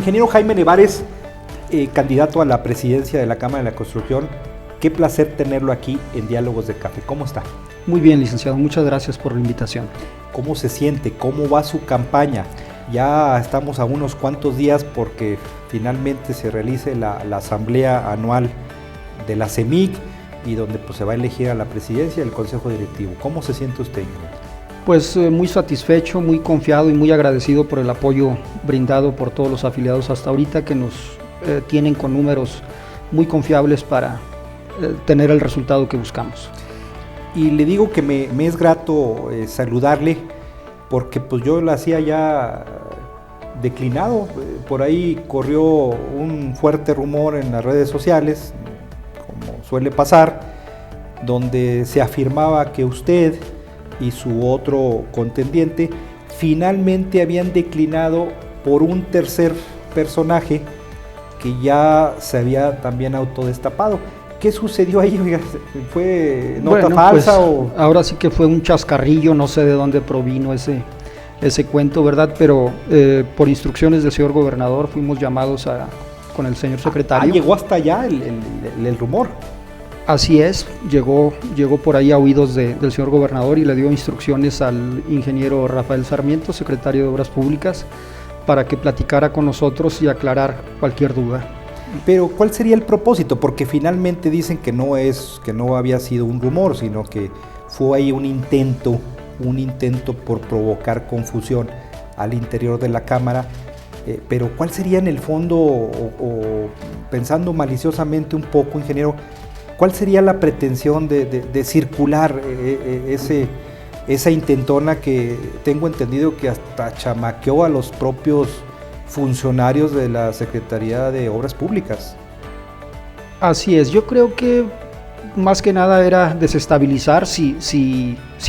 Ingeniero Jaime Nevares, candidato a la presidencia de la Cámara de la Construcción, qué placer tenerlo aquí en Diálogos de Café. ¿Cómo está? Muy bien, licenciado, muchas gracias por la invitación. ¿Cómo se siente? ¿Cómo va su campaña? Ya estamos a unos cuantos días porque finalmente se realice la asamblea anual de la CEMIC y donde pues, se va a elegir a la presidencia del Consejo Directivo. ¿Cómo se siente usted? Pues muy satisfecho, muy confiado y muy agradecido por el apoyo brindado por todos los afiliados hasta ahorita que nos tienen con números muy confiables para tener el resultado que buscamos. Y le digo que me es grato saludarle porque pues yo lo hacía ya declinado. Por ahí corrió un fuerte rumor en las redes sociales, como suele pasar, donde se afirmaba que usted y su otro contendiente finalmente habían declinado por un tercer personaje que ya se había también autodestapado. ¿Qué sucedió ahí? ¿Fue nota falsa? Pues, o? Ahora sí que fue un chascarrillo, no sé de dónde provino ese cuento, ¿verdad? Pero por instrucciones del señor gobernador fuimos llamados con el señor secretario. Llegó hasta allá el rumor. Así es, llegó por ahí a oídos del señor gobernador y le dio instrucciones al ingeniero Rafael Sarmiento, secretario de Obras Públicas, para que platicara con nosotros y aclarar cualquier duda. Pero ¿cuál sería el propósito? Porque finalmente dicen que no había sido un rumor, sino que fue ahí un intento por provocar confusión al interior de la Cámara. Pero ¿cuál sería en el fondo, o pensando maliciosamente un poco, ingeniero, cuál sería la pretensión de circular esa intentona que tengo entendido que hasta chamaqueó a los propios funcionarios de la Secretaría de Obras Públicas? Así es, yo creo que más que nada era desestabilizar, si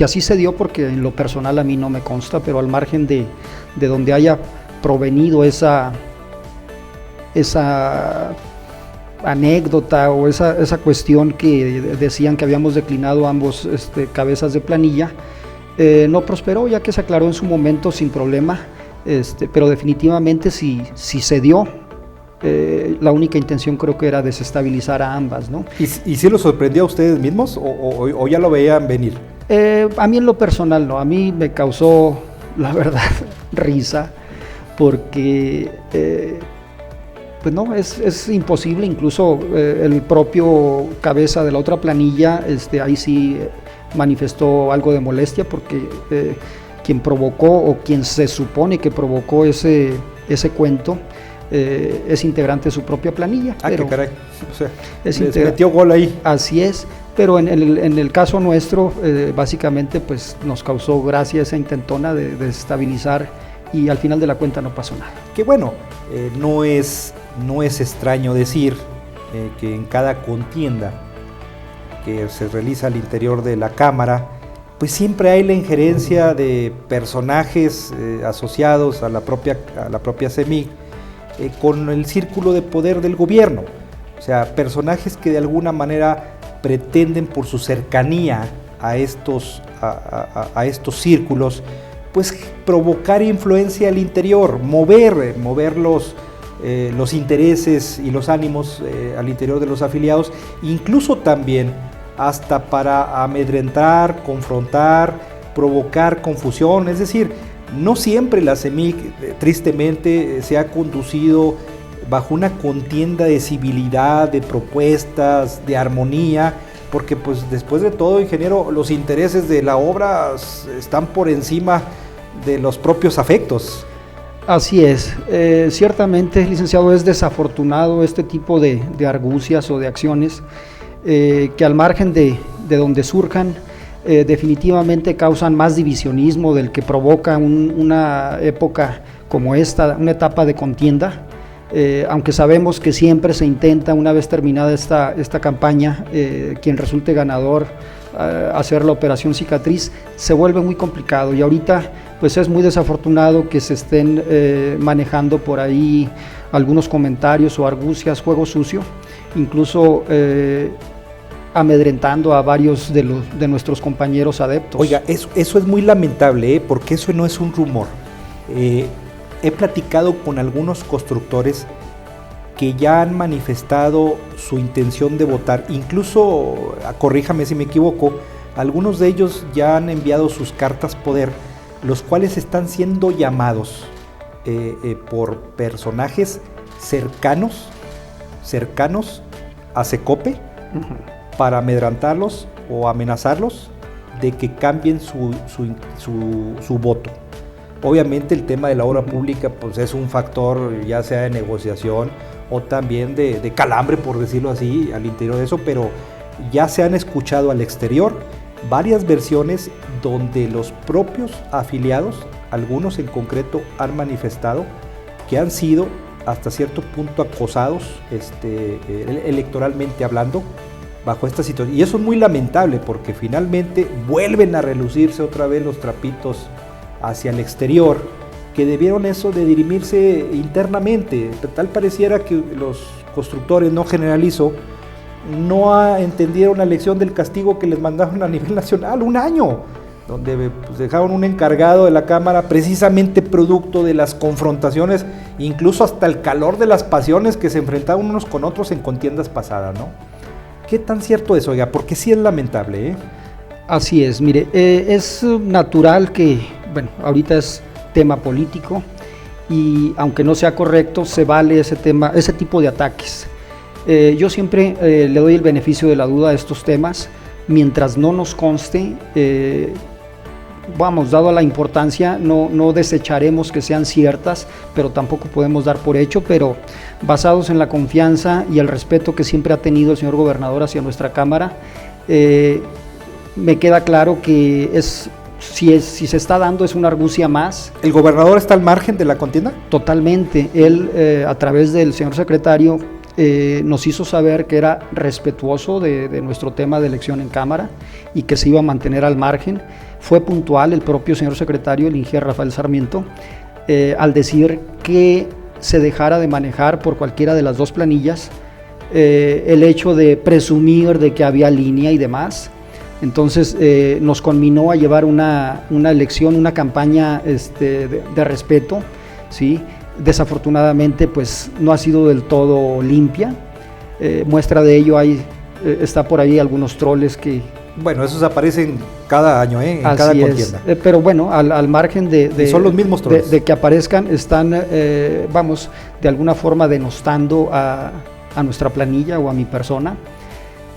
así se dio, porque en lo personal a mí no me consta, pero al margen de donde haya provenido esa anécdota o esa cuestión que decían que habíamos declinado ambos cabezas de planilla, no prosperó, ya que se aclaró en su momento sin problema. Pero definitivamente si se dio, la única intención creo que era desestabilizar a ambas, ¿no? ¿Y si lo sorprendió a ustedes mismos o ya lo veían venir? A mí en lo personal no, a mí me causó, la verdad, risa, porque pues no, es imposible. Incluso el propio cabeza de la otra planilla, ahí sí manifestó algo de molestia porque quien provocó o quien se supone que provocó ese cuento es integrante de su propia planilla. Qué caray, o sea, les metió gol ahí. Así es, pero en el caso nuestro, básicamente pues nos causó gracia esa intentona de desestabilizar y al final de la cuenta no pasó nada. Que bueno, no es extraño decir que en cada contienda que se realiza al interior de la Cámara, pues siempre hay la injerencia de personajes asociados a la propia CEMIC con el círculo de poder del gobierno. O sea, personajes que de alguna manera pretenden, por su cercanía a estos círculos, pues provocar influencia al interior, mover los intereses y los ánimos al interior de los afiliados, incluso también hasta para amedrentar, confrontar, provocar confusión. Es decir, no siempre la CEMIC, tristemente, se ha conducido bajo una contienda de civilidad, de propuestas, de armonía, porque pues después de todo, ingeniero, los intereses de la obra están por encima de los propios afectos. Así es, ciertamente, licenciado, es desafortunado este tipo de argucias o de acciones que al margen de donde surjan, definitivamente causan más divisionismo del que provoca una época como esta, una etapa de contienda. Aunque sabemos que siempre se intenta, una vez terminada esta campaña, quien resulte ganador, hacer la operación cicatriz, se vuelve muy complicado, y ahorita pues es muy desafortunado que se estén manejando por ahí algunos comentarios o argucias, juego sucio, incluso amedrentando a varios de nuestros compañeros adeptos. Oiga, eso es muy lamentable, porque eso no es un rumor. he platicado con algunos constructores que ya han manifestado su intención de votar, incluso, corríjame si me equivoco, algunos de ellos ya han enviado sus cartas poder, los cuales están siendo llamados por personajes cercanos a Secope para amedrantarlos o amenazarlos de que cambien su voto. Obviamente el tema de la obra pública pues es un factor ya sea de negociación o también de calambre, por decirlo así, al interior de eso, pero ya se han escuchado al exterior varias versiones donde los propios afiliados, algunos en concreto, han manifestado que han sido hasta cierto punto acosados electoralmente hablando bajo esta situación. Y eso es muy lamentable porque finalmente vuelven a relucirse otra vez los trapitos hacia el exterior, que debieron eso de dirimirse internamente. Tal pareciera que los constructores, no generalizo, no entendieron la lección del castigo que les mandaron a nivel nacional, 1 año, donde pues, dejaron un encargado de la Cámara precisamente producto de las confrontaciones, incluso hasta el calor de las pasiones que se enfrentaban unos con otros en contiendas pasadas, ¿no? ¿Qué tan cierto es, oiga? Porque sí es lamentable, ¿eh? Así es, mire, es natural que, bueno, ahorita es tema político y aunque no sea correcto, se vale ese tipo de ataques. Yo siempre le doy el beneficio de la duda a estos temas, mientras no nos conste, dado la importancia, no desecharemos que sean ciertas, pero tampoco podemos dar por hecho, pero basados en la confianza y el respeto que siempre ha tenido el señor gobernador hacia nuestra Cámara, me queda claro que si se está dando es una argucia más. ¿El gobernador está al margen de la contienda? Totalmente. Él, a través del señor secretario, nos hizo saber que era respetuoso de nuestro tema de elección en Cámara y que se iba a mantener al margen. Fue puntual el propio señor secretario, el ingeniero Rafael Sarmiento, al decir que se dejara de manejar por cualquiera de las dos planillas el hecho de presumir de que había línea y demás. Entonces nos conminó a llevar una elección, una campaña de respeto, ¿sí? Desafortunadamente pues no ha sido del todo limpia. Muestra de ello está por ahí algunos troles que... Bueno, esos aparecen cada año, en cada contienda. Pero bueno, al margen son los mismos troles. De que aparezcan, están, de alguna forma denostando a nuestra planilla o a mi persona.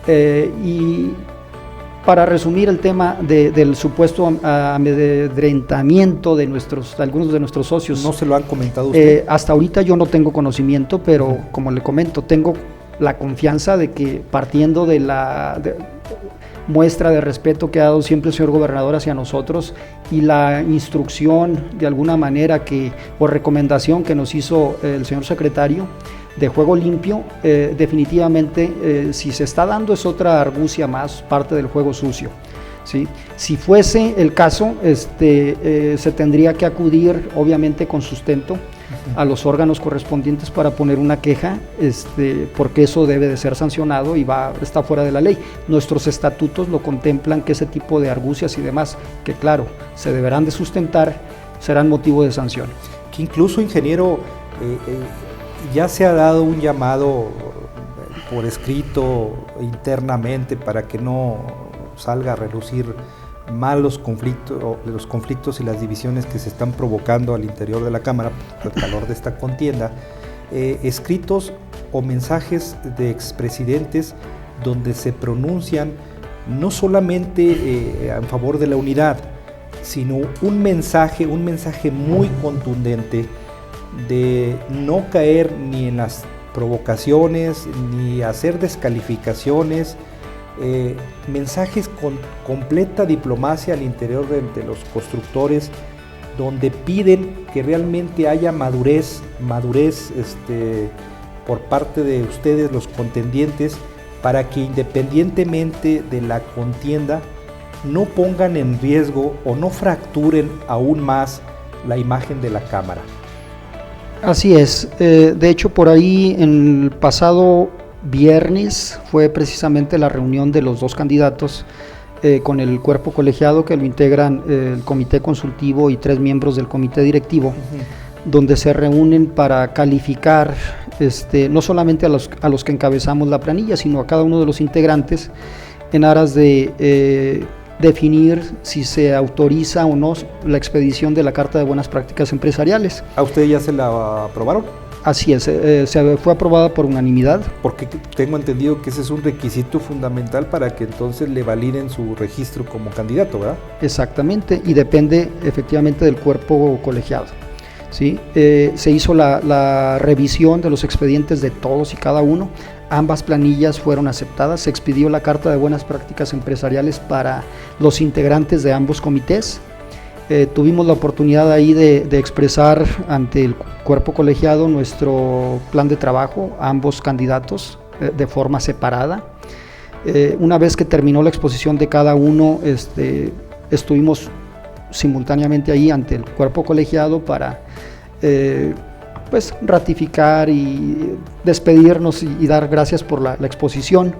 Y para resumir el tema del supuesto amedrentamiento de algunos de nuestros socios. ¿No se lo han comentado usted? Hasta ahorita yo no tengo conocimiento, pero como le comento, tengo la confianza de que partiendo de la muestra de respeto que ha dado siempre el señor gobernador hacia nosotros y la instrucción de alguna manera o recomendación que nos hizo el señor secretario de juego limpio, definitivamente si se está dando es otra argucia más, parte del juego sucio, ¿sí? Si fuese el caso, se tendría que acudir obviamente con sustento a los órganos correspondientes para poner una queja, porque eso debe de ser sancionado y está fuera de la ley. Nuestros estatutos lo contemplan, que ese tipo de argucias y demás, que claro, se deberán de sustentar, serán motivo de sanción. Que incluso, ingeniero, ya se ha dado un llamado por escrito internamente para que no salga a relucir más los conflictos y las divisiones que se están provocando al interior de la Cámara por el calor de esta contienda, escritos o mensajes de expresidentes donde se pronuncian no solamente en favor de la unidad, sino un mensaje muy contundente de no caer ni en las provocaciones ni hacer descalificaciones, mensajes con completa diplomacia al interior de los constructores, donde piden que realmente haya madurez por parte de ustedes, los contendientes, para que independientemente de la contienda no pongan en riesgo o no fracturen aún más la imagen de la Cámara. Así es. De hecho, por ahí en el pasado viernes fue precisamente la reunión de los dos candidatos con el cuerpo colegiado que lo integran el comité consultivo y 3 miembros del comité directivo, donde se reúnen para calificar no solamente a los que encabezamos la planilla, sino a cada uno de los integrantes en aras de definir si se autoriza o no la expedición de la Carta de Buenas Prácticas Empresariales. ¿A usted ya se la aprobaron? Así es, se fue aprobada por unanimidad. Porque tengo entendido que ese es un requisito fundamental para que entonces le validen su registro como candidato, ¿verdad? Exactamente, y depende efectivamente del cuerpo colegiado. ¿Sí? Se hizo la revisión de los expedientes de todos y cada uno, ambas planillas fueron aceptadas, se expidió la Carta de Buenas Prácticas Empresariales para los integrantes de ambos comités. Tuvimos la oportunidad ahí de expresar ante el cuerpo colegiado nuestro plan de trabajo, ambos candidatos de forma separada. Una vez que terminó la exposición de cada uno, estuvimos simultáneamente ahí ante el cuerpo colegiado para pues ratificar y despedirnos y dar gracias por la exposición.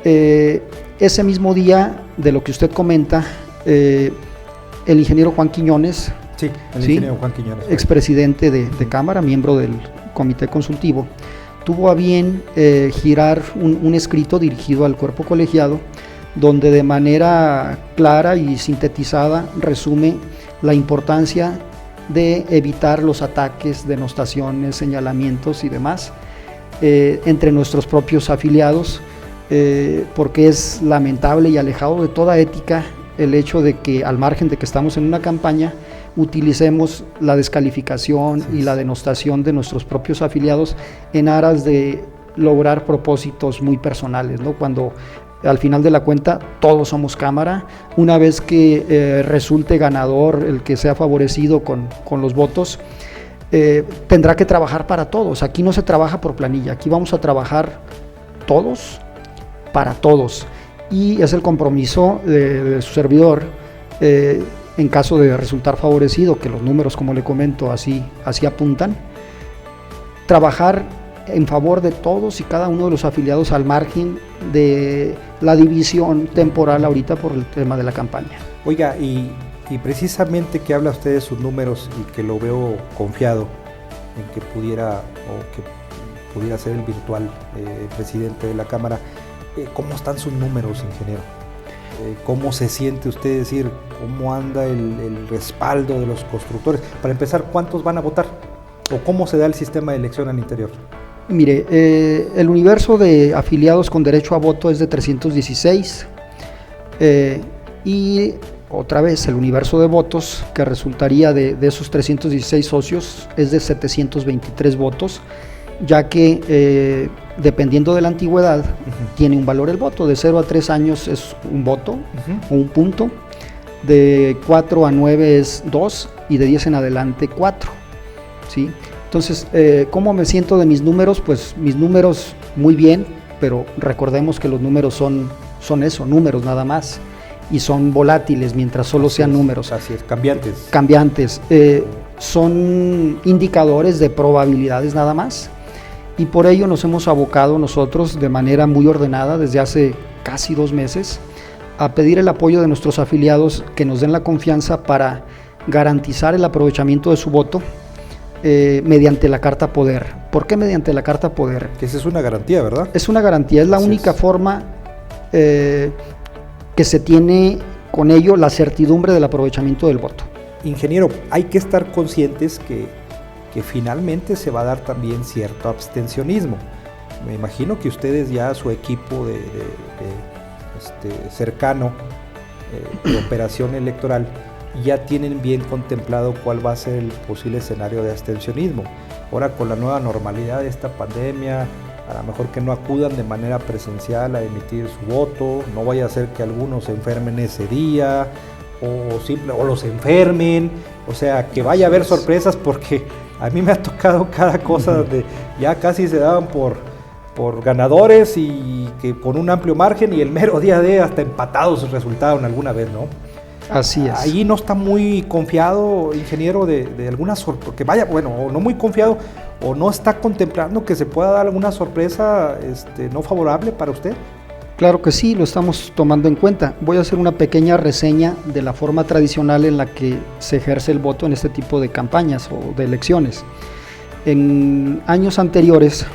Ese mismo día de lo que usted comenta, el ingeniero Juan Quiñones, sí, el ingeniero Juan Quiñones, expresidente de Cámara, miembro del comité consultivo, tuvo a bien girar un escrito dirigido al cuerpo colegiado, donde de manera clara y sintetizada resume la importancia de evitar los ataques, denostaciones, señalamientos y demás entre nuestros propios afiliados, porque es lamentable y alejado de toda ética el hecho de que, al margen de que estamos en una campaña, utilicemos la descalificación y la denostación de nuestros propios afiliados en aras de lograr propósitos muy personales, ¿no? Cuando al final de la cuenta todos somos Cámara. Una vez que resulte ganador el que sea favorecido con los votos, tendrá que trabajar para todos. Aquí no se trabaja por planilla, aquí vamos a trabajar todos para todos, y es el compromiso de su servidor, en caso de resultar favorecido, que los números, como le comento, así apuntan, trabajar en favor de todos y cada uno de los afiliados, al margen de la división temporal ahorita por el tema de la campaña. Oiga, y precisamente que habla usted de sus números y que lo veo confiado en que pudiera ser el virtual presidente de la Cámara, ¿cómo están sus números, ingeniero? ¿Cómo se siente usted, decir, cómo anda el respaldo de los constructores? Para empezar, ¿cuántos van a votar? ¿O cómo se da el sistema de elección al interior? Mire, el universo de afiliados con derecho a voto es de 316, y otra vez el universo de votos que resultaría de esos 316 socios es de 723 votos, ya que dependiendo de la antigüedad tiene un valor el voto. De 0 a 3 años es un voto o un punto, de 4 a 9 es 2 y de 10 en adelante 4, ¿sí? Entonces, ¿cómo me siento de mis números? Pues mis números muy bien, pero recordemos que los números son eso, números nada más, y son volátiles mientras solo sean números. Así es, cambiantes. Cambiantes, son indicadores de probabilidades nada más, y por ello nos hemos abocado nosotros de manera muy ordenada desde hace casi 2 meses a pedir el apoyo de nuestros afiliados que nos den la confianza para garantizar el aprovechamiento de su voto mediante la Carta Poder. ¿Por qué mediante la Carta Poder? Que esa es una garantía, ¿verdad? Es una garantía, es la única forma que se tiene con ello la certidumbre del aprovechamiento del voto. Ingeniero, hay que estar conscientes que finalmente se va a dar también cierto abstencionismo. Me imagino que ustedes ya, su equipo cercano de operación electoral, ya tienen bien contemplado cuál va a ser el posible escenario de abstencionismo. Ahora, con la nueva normalidad de esta pandemia, a lo mejor que no acudan de manera presencial a emitir su voto, no vaya a ser que algunos se enfermen ese día o los enfermen, o sea, que vaya a haber sorpresas, porque a mí me ha tocado cada cosa donde ya casi se daban por ganadores y que con un amplio margen, y el mero día de hasta empatados resultaron alguna vez, ¿no? Así es. Ahí no está muy confiado, ingeniero, de alguna sorpresa, porque vaya, bueno, o no muy confiado, o no está contemplando que se pueda dar alguna sorpresa no favorable para usted. Claro que sí, lo estamos tomando en cuenta. Voy a hacer una pequeña reseña de la forma tradicional en la que se ejerce el voto en este tipo de campañas o de elecciones. En años anteriores,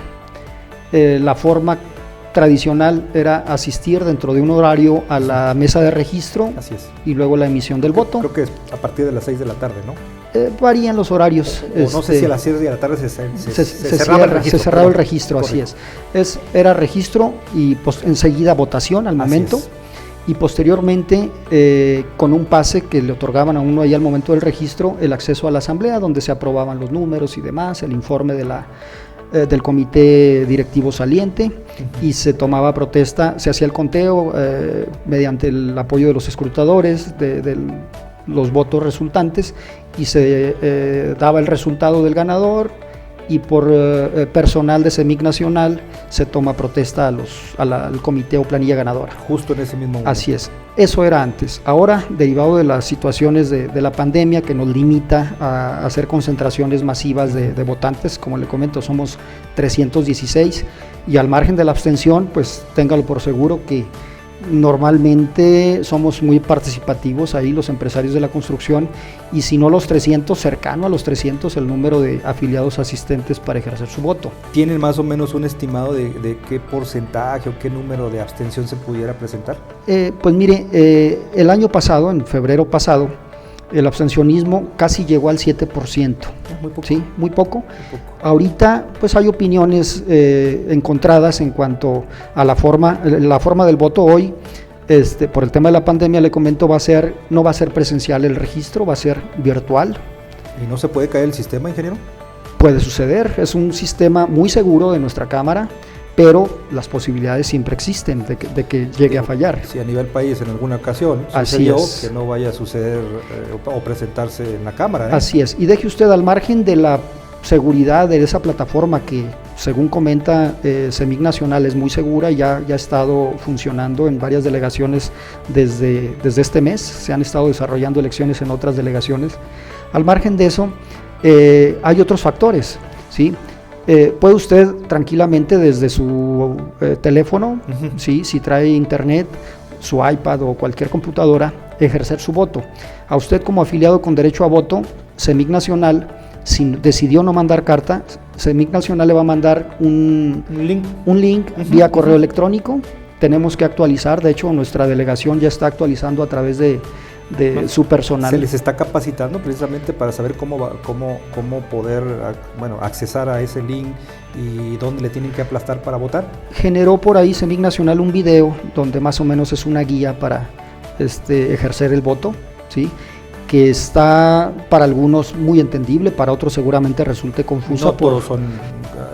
la forma tradicional era asistir dentro de un horario a la mesa de registro. Así es. Y luego la emisión del voto. Creo que es a partir de las 6 de la tarde, ¿no? Varían los horarios. O no sé si a las 6 de la tarde se cerraba el registro. Así es. Era registro y enseguida votación al momento. Y posteriormente, con un pase que le otorgaban a uno ahí al momento del registro, el acceso a la asamblea, donde se aprobaban los números y demás, el informe del comité directivo saliente, y se tomaba protesta, se hacía el conteo mediante el apoyo de los escrutadores, de los votos resultantes, y se daba el resultado del ganador, y por personal de CEMIC Nacional se toma protesta al comité o planilla ganadora. Justo en ese mismo momento. Así es, eso era antes. Ahora, derivado de las situaciones de la pandemia que nos limita a hacer concentraciones masivas de votantes, como le comento, somos 316, y al margen de la abstención, pues téngalo por seguro que normalmente somos muy participativos ahí los empresarios de la construcción, y si no los 300, cercano a los 300 el número de afiliados asistentes para ejercer su voto. ¿Tienen más o menos un estimado de qué porcentaje o qué número de abstención se pudiera presentar? Pues mire, el año pasado, en febrero pasado, el abstencionismo casi llegó al 7%. Muy poco. Sí, muy poco. Ahorita pues hay opiniones encontradas en cuanto a la forma del voto hoy. Por el tema de la pandemia, le comento, no va a ser presencial el registro, va a ser virtual. ¿Y no se puede caer el sistema, ingeniero? Puede suceder, es un sistema muy seguro de nuestra Cámara, pero las posibilidades siempre existen de que llegue a fallar. Si a nivel país en alguna ocasión sucedió, que no vaya a suceder o presentarse en la Cámara. Así es, y deje usted al margen de la seguridad de esa plataforma que, según comenta CEMIC Nacional, es muy segura y ya ha estado funcionando en varias delegaciones desde este mes. Se han estado desarrollando elecciones en otras delegaciones. Al margen de eso, hay otros factores, ¿sí? Puede usted tranquilamente desde su teléfono, ¿sí? Si trae internet, su iPad o cualquier computadora, ejercer su voto. A usted como afiliado con derecho a voto, CEMIC Nacional, si decidió no mandar carta, CEMIC Nacional le va a mandar un link vía correo electrónico. Tenemos que actualizar, de hecho nuestra delegación ya está actualizando a través de su personal. Se les está capacitando precisamente para saber cómo poder accesar a ese link y dónde le tienen que aplastar para votar. Generó por ahí CEMIC Nacional un video donde más o menos es una guía para ejercer el voto, ¿sí? Que está para algunos muy entendible, para otros seguramente resulte confusa. No todos son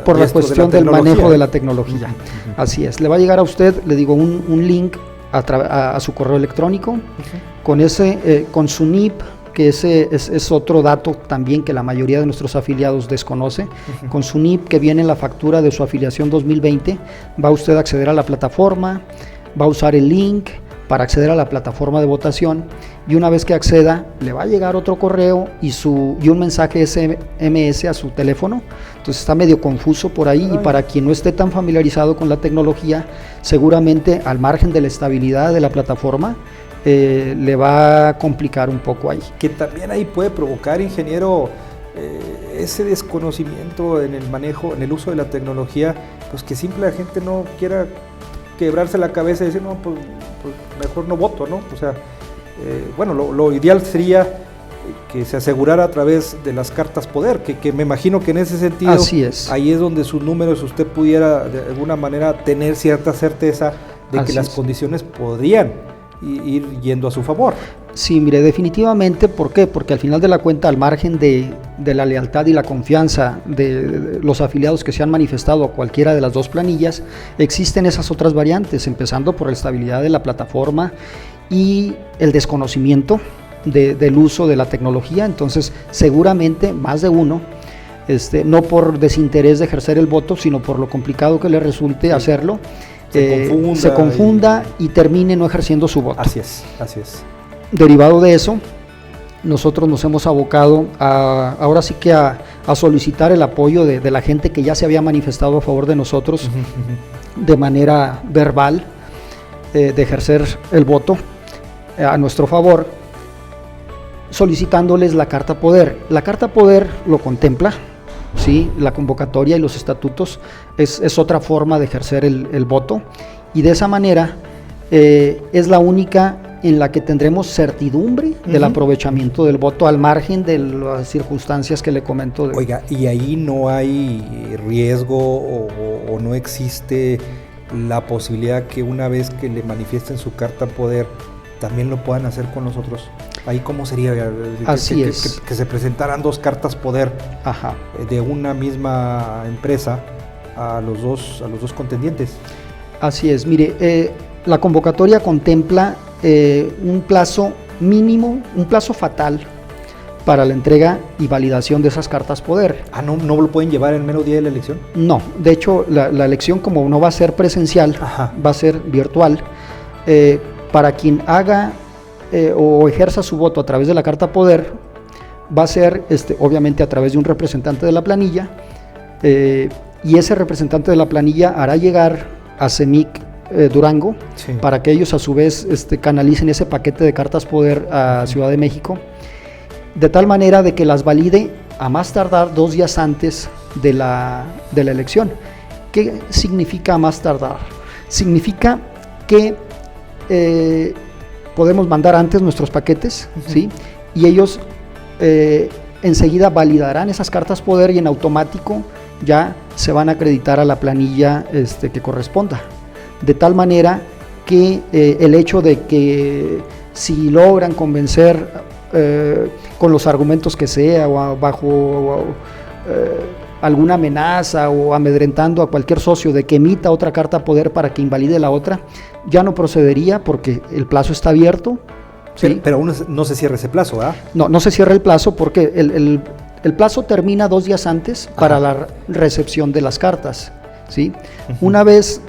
por la cuestión del manejo de la tecnología. Así es, le va a llegar a usted, le digo, un link a su correo electrónico, con su NIP, que ese es otro dato también que la mayoría de nuestros afiliados desconoce. Con su NIP, que viene en la factura de su afiliación 2020, va usted a acceder a la plataforma, va a usar el link para acceder a la plataforma de votación, y una vez que acceda le va a llegar otro correo y un mensaje SMS a su teléfono. Entonces está medio confuso por ahí, y para quien no esté tan familiarizado con la tecnología, seguramente al margen de la estabilidad de la plataforma, le va a complicar un poco ahí. Que también ahí puede provocar, ingeniero, ese desconocimiento en el manejo, en el uso de la tecnología, pues que simple la gente no quiera quebrarse la cabeza y decir, no, pues mejor no voto, ¿no? O sea, lo ideal sería que se asegurara a través de las cartas poder, que me imagino que en ese sentido, así es. Ahí es donde sus números usted pudiera de alguna manera tener cierta certeza de así que las condiciones podrían ir yendo a su favor. Sí, mire, definitivamente. ¿Por qué? Porque al final de la cuenta, al margen de la lealtad y la confianza de los afiliados que se han manifestado a cualquiera de las dos planillas, existen esas otras variantes, empezando por la estabilidad de la plataforma y el desconocimiento del uso de la tecnología. Entonces, seguramente más de uno, no por desinterés de ejercer el voto, sino por lo complicado que le resulte hacerlo, se confunda y termine no ejerciendo su voto. Así es. Derivado de eso, nosotros nos hemos abocado ahora sí que a solicitar el apoyo de la gente que ya se había manifestado a favor de nosotros de manera verbal, de ejercer el voto a nuestro favor, solicitándoles la carta poder. La carta poder lo contempla, ¿sí? La convocatoria y los estatutos es otra forma de ejercer el voto, y de esa manera es la única en la que tendremos certidumbre del aprovechamiento del voto, al margen de las circunstancias que le comento. Oiga, ¿y ahí no hay riesgo o no existe la posibilidad que una vez que le manifiesten su carta poder también lo puedan hacer con nosotros? ¿Ahí cómo sería? Así es. Que se presentaran 2 cartas poder Ajá. De una misma empresa a los dos contendientes. Así es, mire, la convocatoria contempla un plazo mínimo, un plazo fatal para la entrega y validación de esas cartas poder. ¿No lo pueden llevar en el mero día de la elección? No, de hecho la elección, como no va a ser presencial, va a ser virtual, para quien haga o ejerza su voto a través de la carta poder, va a ser obviamente a través de un representante de la planilla, y ese representante de la planilla hará llegar a CEMIC Durango, sí, para que ellos a su vez canalicen ese paquete de cartas poder a Ciudad de México, de tal manera de que las valide a más tardar 2 días antes de la elección. ¿Qué significa a más tardar? Significa que podemos mandar antes nuestros paquetes, ¿sí? Y ellos enseguida validarán esas cartas poder y en automático ya se van a acreditar a la planilla que corresponda. De tal manera que el hecho de que si logran convencer con los argumentos que sea o bajo alguna amenaza o amedrentando a cualquier socio de que emita otra carta poder para que invalide la otra, ya no procedería porque el plazo está abierto. ¿Sí? Pero aún no se cierra ese plazo, ¿verdad? No se cierra el plazo porque el plazo termina 2 días antes para la recepción de las cartas, ¿sí? Una vez,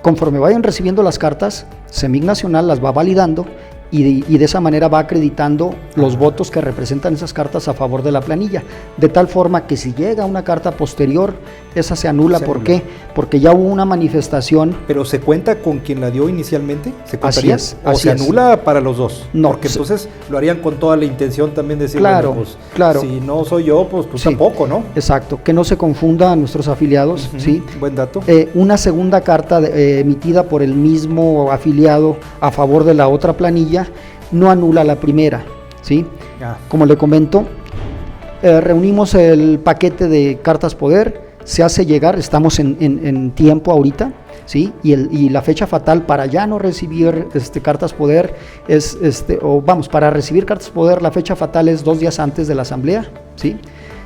conforme vayan recibiendo las cartas, CEMIC Nacional las va validando y de esa manera va acreditando los votos que representan esas cartas a favor de la planilla, de tal forma que si llega una carta posterior, esa se anula. ¿Por qué? Porque ya hubo una manifestación. ¿Pero se cuenta con quien la dio inicialmente? ¿Se contaría? Así es. ¿O se anula para los dos? No. Porque entonces lo harían con toda la intención también de decir, claro, bueno, pues, claro, si no soy yo, pues tú sí, tampoco, ¿no? Exacto, que no se confunda a nuestros afiliados, ¿sí? Buen dato. Una segunda carta emitida por el mismo afiliado a favor de la otra planilla no anula la primera, ¿sí? Como le comento, reunimos el paquete de cartas poder, se hace llegar, estamos en tiempo ahorita, ¿sí? Y la fecha fatal para ya no recibir cartas poder es, para recibir cartas poder la fecha fatal es 2 días antes de la asamblea, ¿sí?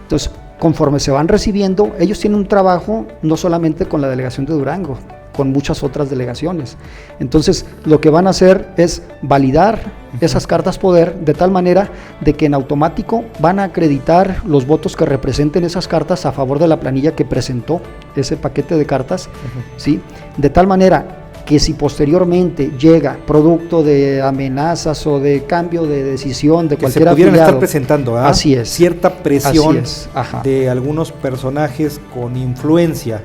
Entonces, conforme se van recibiendo, ellos tienen un trabajo no solamente con la delegación de Durango, con muchas otras delegaciones. Entonces, lo que van a hacer es validar esas cartas poder de tal manera de que en automático van a acreditar los votos que representen esas cartas a favor de la planilla que presentó ese paquete de cartas, ¿sí? De tal manera que si posteriormente llega producto de amenazas o de cambio de decisión de que cualquier se pudieran afiliado, estar presentando, así es, cierta presión así es, de algunos personajes con influencia,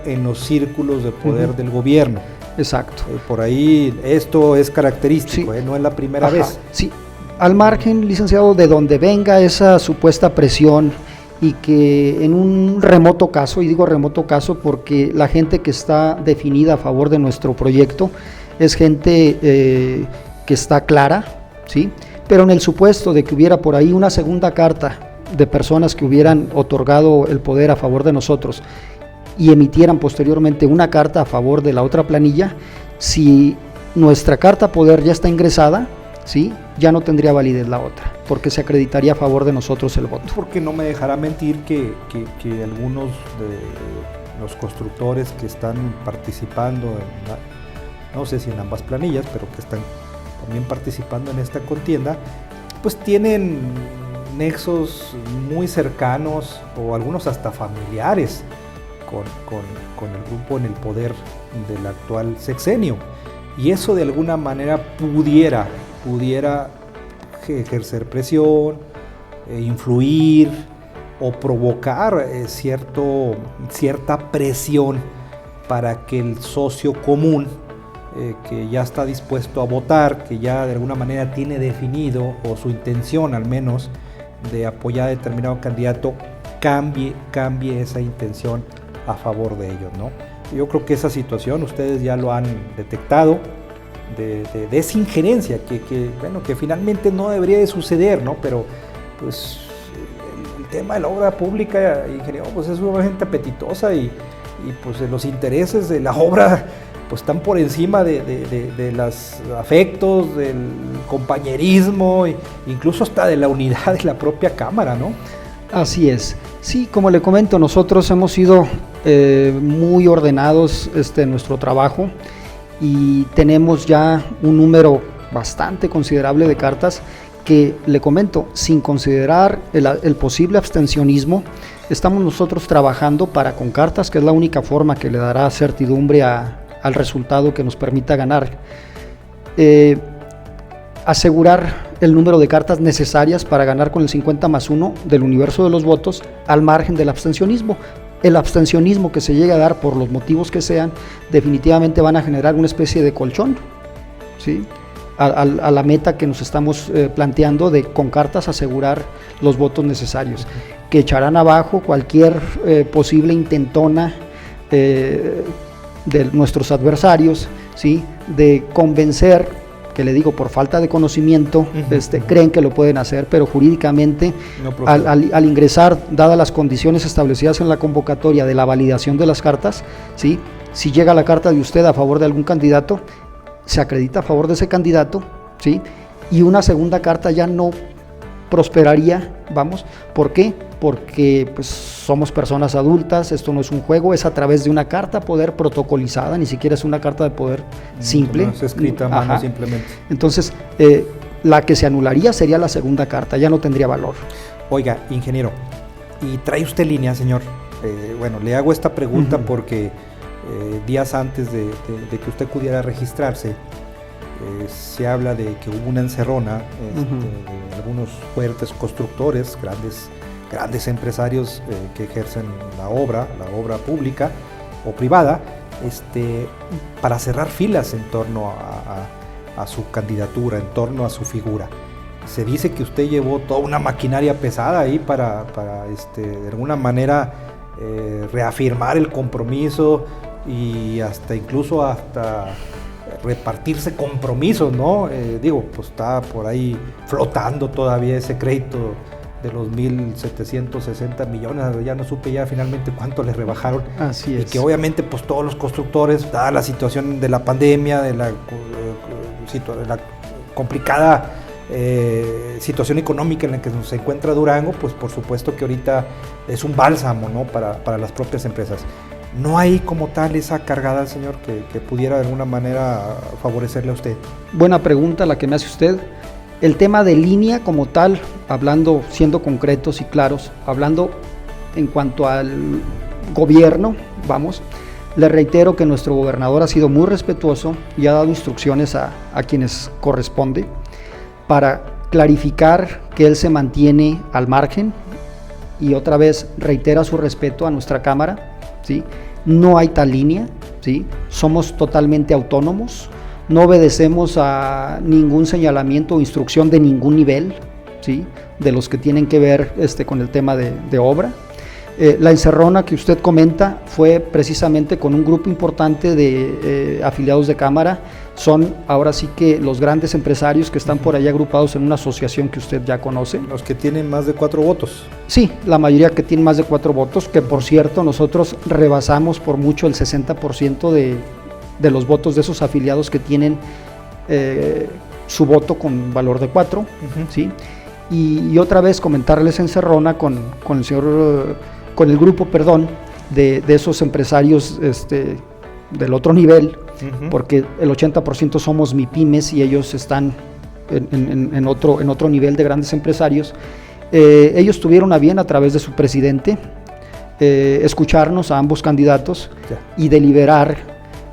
en los círculos de poder del gobierno. Exacto. Por ahí esto es característico, sí, no es la primera vez. Sí, al margen, licenciado, de donde venga esa supuesta presión y que en un remoto caso, y digo remoto caso porque la gente que está definida a favor de nuestro proyecto es gente que está clara, ¿sí? Pero en el supuesto de que hubiera por ahí una segunda carta de personas que hubieran otorgado el poder a favor de nosotros y emitieran posteriormente una carta a favor de la otra planilla, si nuestra carta poder ya está ingresada, ¿sí? Ya no tendría validez la otra, porque se acreditaría a favor de nosotros el voto. Porque no me dejará mentir que algunos de los constructores que están participando, no sé si en ambas planillas, pero que están también participando en esta contienda, pues tienen nexos muy cercanos o algunos hasta familiares con el grupo en el poder del actual sexenio, y eso de alguna manera pudiera ejercer presión, influir o provocar cierta presión para que el socio común, que ya está dispuesto a votar, que ya de alguna manera tiene definido, o su intención al menos, de apoyar a determinado candidato, cambie esa intención a favor de ellos, ¿no? Yo creo que esa situación ustedes ya lo han detectado, de esa injerencia que finalmente no debería de suceder, ¿no? Pero pues el tema de la obra pública, ingeniero, pues es sumamente apetitosa y pues los intereses de la obra pues están por encima de los afectos, del compañerismo, incluso hasta de la unidad de la propia Cámara, ¿no? Así es. Sí, como le comento, nosotros hemos sido muy ordenados en nuestro trabajo y tenemos ya un número bastante considerable de cartas que, le comento, sin considerar el posible abstencionismo, estamos nosotros trabajando con cartas, que es la única forma que le dará certidumbre al resultado que nos permita ganar. Asegurar el número de cartas necesarias para ganar con el 50+1 del universo de los votos, al margen del abstencionismo. El abstencionismo que se llegue a dar por los motivos que sean, definitivamente van a generar una especie de colchón, ¿sí?, a la meta que nos estamos planteando de con cartas asegurar los votos necesarios, que echarán abajo cualquier posible intentona de nuestros adversarios, ¿sí?, de convencer, que le digo, por falta de conocimiento, creen que lo pueden hacer, pero jurídicamente no, al ingresar, dadas las condiciones establecidas en la convocatoria de la validación de las cartas, ¿sí?, si llega la carta de usted a favor de algún candidato, se acredita a favor de ese candidato, ¿sí?, y una segunda carta ya no prosperaría, vamos. ¿Por qué? Porque pues somos personas adultas, esto no es un juego, es a través de una carta poder protocolizada, ni siquiera es una carta de poder simple. No es escrita a mano simplemente. Entonces, la que se anularía sería la segunda carta, ya no tendría valor. Oiga, ingeniero, ¿y trae usted línea, señor? Bueno, le hago esta pregunta porque días antes de que usted pudiera registrarse, se habla de que hubo una encerrona de algunos fuertes constructores, grandes empresarios que ejercen la obra pública o privada, para cerrar filas en torno a su candidatura, en torno a su figura. Se dice que usted llevó toda una maquinaria pesada ahí para de alguna manera reafirmar el compromiso y incluso repartirse compromisos, ¿no? Pues está por ahí flotando todavía ese crédito de los 1.760 millones, ya no supe ya finalmente cuánto le rebajaron. Así es. Y que obviamente pues todos los constructores, dada la situación de la pandemia, de la complicada situación económica en la que se encuentra Durango, pues por supuesto que ahorita es un bálsamo, ¿no?, para las propias empresas. ¿No hay como tal esa cargada, señor, que pudiera de alguna manera favorecerle a usted? Buena pregunta la que me hace usted. El tema de línea como tal, hablando, siendo concretos y claros, hablando en cuanto al gobierno, vamos, le reitero que nuestro gobernador ha sido muy respetuoso y ha dado instrucciones a quienes corresponde para clarificar que él se mantiene al margen y otra vez reitera su respeto a nuestra Cámara, ¿sí? No hay tal línea, ¿sí? Somos totalmente autónomos, no obedecemos a ningún señalamiento o instrucción de ningún nivel, ¿sí?, de los que tienen que ver con el tema de obra. La encerrona que usted comenta fue precisamente con un grupo importante de afiliados de Cámara. Son ahora sí que los grandes empresarios que están por ahí agrupados en una asociación que usted ya conoce. Los que tienen más de 4 votos. Sí, la mayoría que tienen más de 4 votos, que por cierto nosotros rebasamos por mucho el 60% de los votos de esos afiliados que tienen su voto con valor de 4, ¿sí? Y otra vez comentarles en Cerrona con el grupo de esos empresarios del otro nivel, porque el 80% somos MIPYMES y ellos están en otro nivel de grandes empresarios. Ellos tuvieron a bien, a través de su presidente, escucharnos a ambos candidatos y deliberar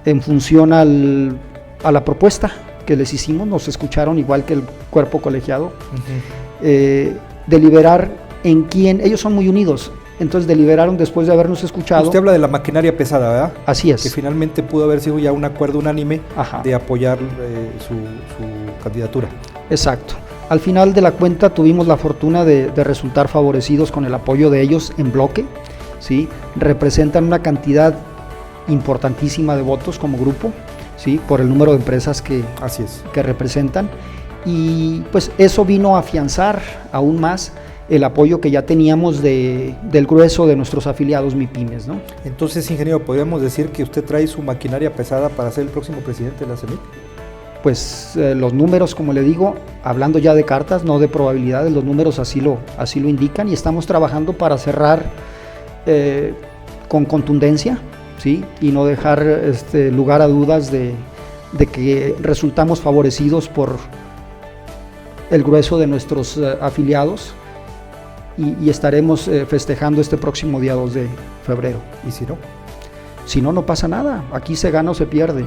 en función a la propuesta que les hicimos. Nos escucharon igual que el cuerpo colegiado, deliberar en quién. Ellos son muy unidos, Entonces deliberaron después de habernos escuchado. Usted habla de la maquinaria pesada, ¿verdad? Así es. Que finalmente pudo haber sido ya un acuerdo unánime de apoyar su candidatura. Exacto. Al final de la cuenta tuvimos la fortuna de resultar favorecidos con el apoyo de ellos en bloque, ¿sí? Representan una cantidad importantísima de votos como grupo, ¿sí? Por el número de empresas que representan, y pues eso vino a afianzar aún más el apoyo que ya teníamos del grueso de nuestros afiliados MIPYMES, ¿no? Entonces, ingeniero, ¿podríamos decir que usted trae su maquinaria pesada para ser el próximo presidente de la CEMIC? Pues los números, como le digo, hablando ya de cartas, no de probabilidades, los números así lo indican, y estamos trabajando para cerrar con contundencia, ¿sí? Y no dejar lugar a dudas de que resultamos favorecidos por el grueso de nuestros afiliados, y estaremos festejando este próximo día 2 de febrero. ¿Y si no? Si no, no pasa nada, aquí se gana o se pierde.